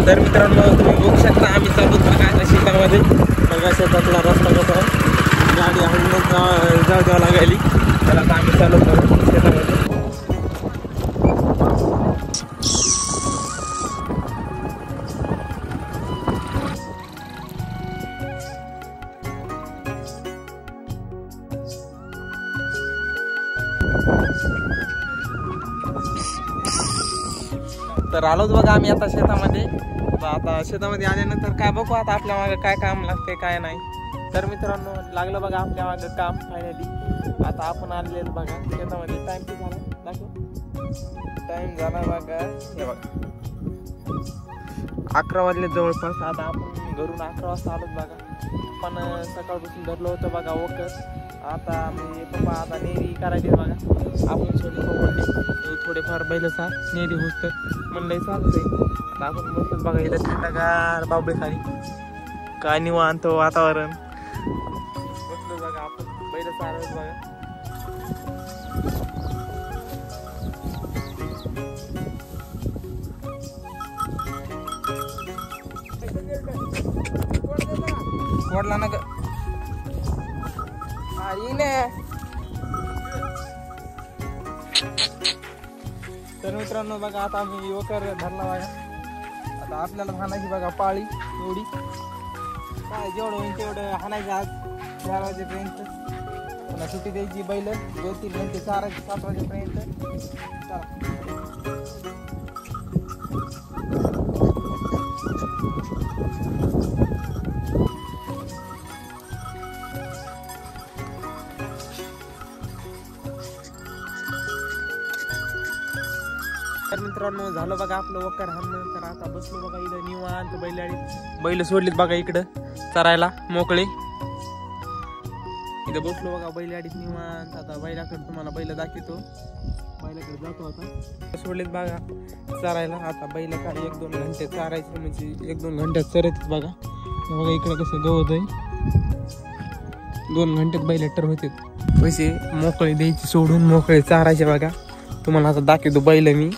तर मित्रांनो तुम्ही बघू शकता आम्ही चालू बघा आता शेतामध्ये. बघा शेतातला रस्ता कसा आहे, गाडी हळूच जाऊ द्यावं लागली. तर आता आम्ही चालू करू शेतामध्ये. तर आलोच बघा आम्ही आता शेतामध्ये. आता शेतामध्ये आल्यानंतर काय बघू आता आपल्या मागे काय काम लागते काय नाही. तर मित्रांनो लागलं बघा आपल्या मागे काम फायनली. आता आपण आलेले बघा शेतामध्ये. टाइम किती झाला दाखव. टाइम झाला बघा हे बघा 11 वाजले जवळपास. आता आपण घरून 11 वाजता आलोच बघा. पण सकाळपासून धरलं होतं बघा वकर. आता मी पप्पा आता नेरी करायची बघा. आपण थोडेफार बैलचा नेरी होत म्हणलंय चालतंय. आता आपण बसलो बघा इथं थंडगार बाबळे खाली. काय निवांत वातावरण. बसलो बघा आपण बैल चालवत बघा. कोडला ना तर मित्रांनो बघा आता आम्ही वकर धरला बघा. आता आपल्याला हाणायची बघा पाळी एवढी. काय जेवढं होईल तेवढं हाणायचं आज 4 वाजेपर्यंत. पुन्हा सुट्टी द्यायची बैल 2-3 घंटे 4-7 वाजेपर्यंत. चला तर मित्रांनो झालं बघा आपलं वकर हाणं. तर आता बसलो बघा इथं निवांत बैल सोडलीत बघा इकडं चरायला मोकळे. इथं बसलो बघा बैलगाडीत निवांत. आता बैलाकडे तुम्हाला बैल दाखवतो. बैलाकडे जातो आता. सोडलीत बघा चरायला. आता बैल काय 1-2 घंटे चारायचं म्हणजे 1-2 घंट्यात चरत बघा. बघा इकडं कसं गवत आहे. 2 घंट्यात बैल टर होते. पैसे मोकळे द्यायचे सोडून मोकळे चारायचे बघा. तुम्हाला आता दाखवतो बैल मी.